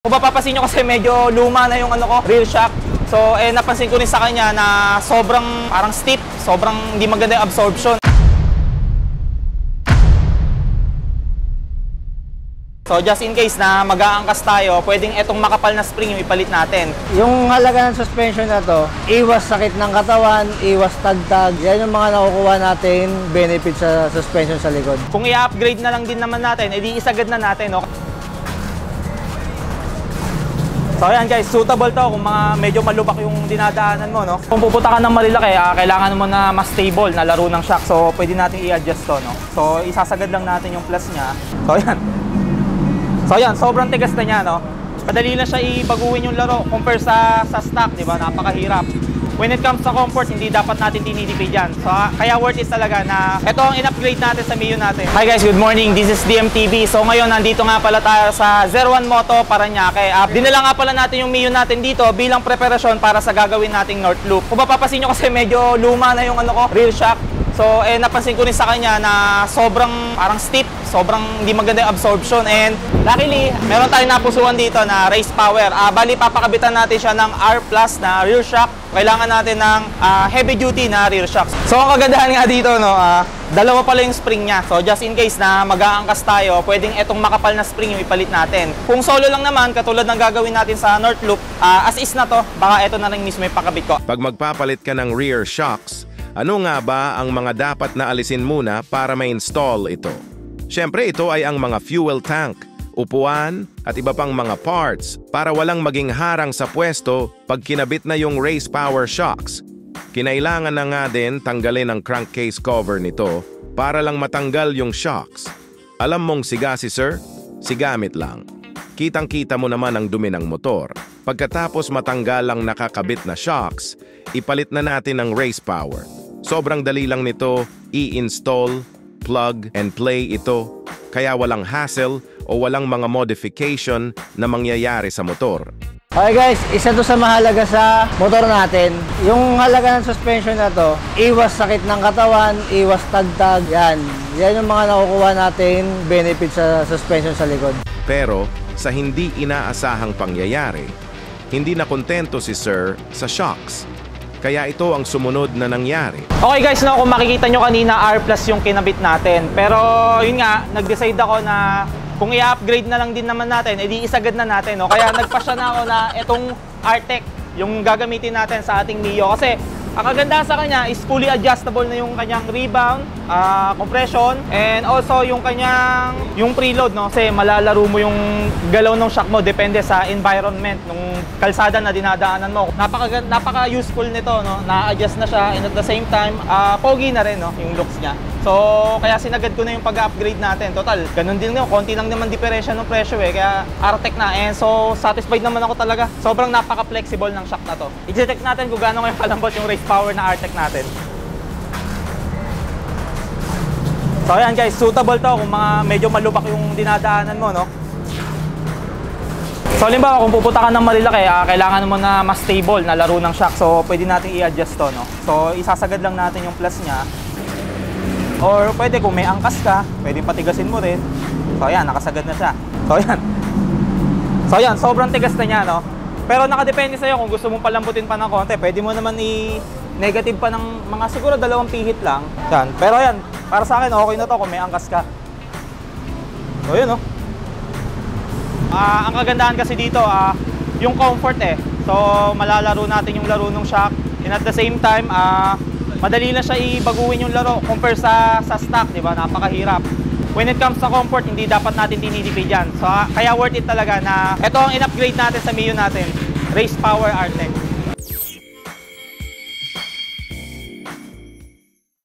Kung mapapansin nyo kasi medyo luma na yung rear shock. So, napansin ko rin sa kanya na sobrang parang steep, sobrang hindi maganda yung absorption. So, just in case na mag-aangkas tayo, pwedeng etong makapal na spring yung ipalit natin. Yung halaga ng suspension na to, iwas sakit ng katawan, iwas tagtag. Yan yung mga nakukuha natin benefit sa suspension sa likod. Kung i-upgrade na lang din naman natin, edi isagad na natin, no? So ayan guys, suitable to kung mga medyo malubak yung dinadaanan mo, no? Kung pupunta ka ng Marilaki, kailangan mo na mas stable na laro ng shock. So pwede natin i-adjust to, no? So isasagad lang natin yung plus niya. So ayan, sobrang tigas na niya, no? Madali lang siya ibaguhin yung laro compare sa stock, di ba? Napakahirap. When it comes to comfort, hindi dapat natin tinitipid yan. So kaya worth it talaga na ito ang in-upgrade natin sa Mio natin. Hi guys, good morning. This is DMTV. So ngayon, nandito nga pala tayo sa 01 Moto Parañaque. Dinala nga pala natin yung Mio natin dito bilang preparasyon para sa gagawin nating North Loop. Kung mapapansin nyo kasi medyo luma na yung rear shock. So napansin ko rin sa kanya na sobrang parang steep, sobrang hindi maganda yung absorption. And luckily, meron tayong napusuan dito na race power. Bali, papakabitan natin siya ng R+ na rear shock. Kailangan natin ng heavy duty na rear shocks. So ang kagandahan nga dito, no, dalawa pala yung spring niya. So just in case na mag-aangkas tayo, pwedeng etong makapal na spring yung ipalit natin. Kung solo lang naman, katulad ng gagawin natin sa North Loop, as is na to, baka eto na rin mismo yung pakabit ko. Pag magpapalit ka ng rear shocks, ano nga ba ang mga dapat na alisin muna para ma-install ito? Siyempre, ito ay ang mga fuel tank, upuan at iba pang mga parts para walang maging harang sa pwesto pag kinabit na yung race power shocks. Kinailangan na nga din tanggalin ang crankcase cover nito para lang matanggal yung shocks. Alam mong siga si sir? Sigamit lang. Kitang-kita mo naman ang dumi ng motor. Pagkatapos matanggal ang nakakabit na shocks, ipalit na natin ang race power. Sobrang dali lang nito, i-install, plug and play ito, kaya walang hassle o walang mga modification na mangyayari sa motor. Okay guys, isa to sa mahalaga sa motor natin. Yung halaga ng suspension na to, iwas sakit ng katawan, iwas tagtag. Yan yung mga nakukuha natin benefit sa suspension sa likod. Pero sa hindi inaasahang pangyayari, hindi na kontento si sir sa shocks. Kaya ito ang sumunod na nangyari. Okay guys, no, kung makikita nyo kanina, R+ yung kinabit natin. Pero yun nga, nag-decide ako na kung i-upgrade na lang din naman natin, edi isagad na natin, no? Kaya nagpasya na ako na itong R-Tech yung gagamitin natin sa ating Mio. Kasi ang kagandahan sa kanya is fully adjustable na yung kanyang rebound, compression, and also yung kanyang preload, no? Kasi malalaro mo yung galaw ng shock mo depende sa environment ng kalsada na dinadaanan mo. Napaka-useful nito, no? Na-adjust na siya, and at the same time, pogi na rin, no? Yung looks niya. So, kaya sinagad ko na yung pag-upgrade natin. Total, ganun din nga, konti lang naman diferensya ng presyo kaya R-Tech na. And so, satisfied naman ako talaga. Sobrang napaka-flexible ng shock na to. I-check natin kung gaano ngayon kalambot yung race power na R-Tech natin. So, ayan guys, suitable to kung mga medyo malubak yung dinadaanan mo, no? So, halimbawa, kung pupunta ka ng Marilaki, kailangan mo na mas stable na laro ng shock. So, pwede natin i-adjust to, no? So, isasagad lang natin yung plus niya. Or pwede kung may angkas ka, pwedeng patigasin mo rin. So ayan, nakasagad na siya. So ayan, sobrang tigas na niya, no? Pero nakadepende sa'yo kung gusto mong palambutin pa ng konti. Pwede mo naman i-negative pa ng mga siguro 2 pihit lang. Yan. Pero ayan, para sa akin okay na to kung may angkas ka. So yun, no? Ang kagandahan kasi dito, yung comfort So malalaro natin yung laro ng shock. And at the same time, madali na siya ibaguhin yung laro compare sa stock, di ba? Napakahirap. When it comes to comfort, hindi dapat natin tinitipid yan. So kaya worth it talaga na ito ang in-upgrade natin sa Mio natin, race power R-Tech.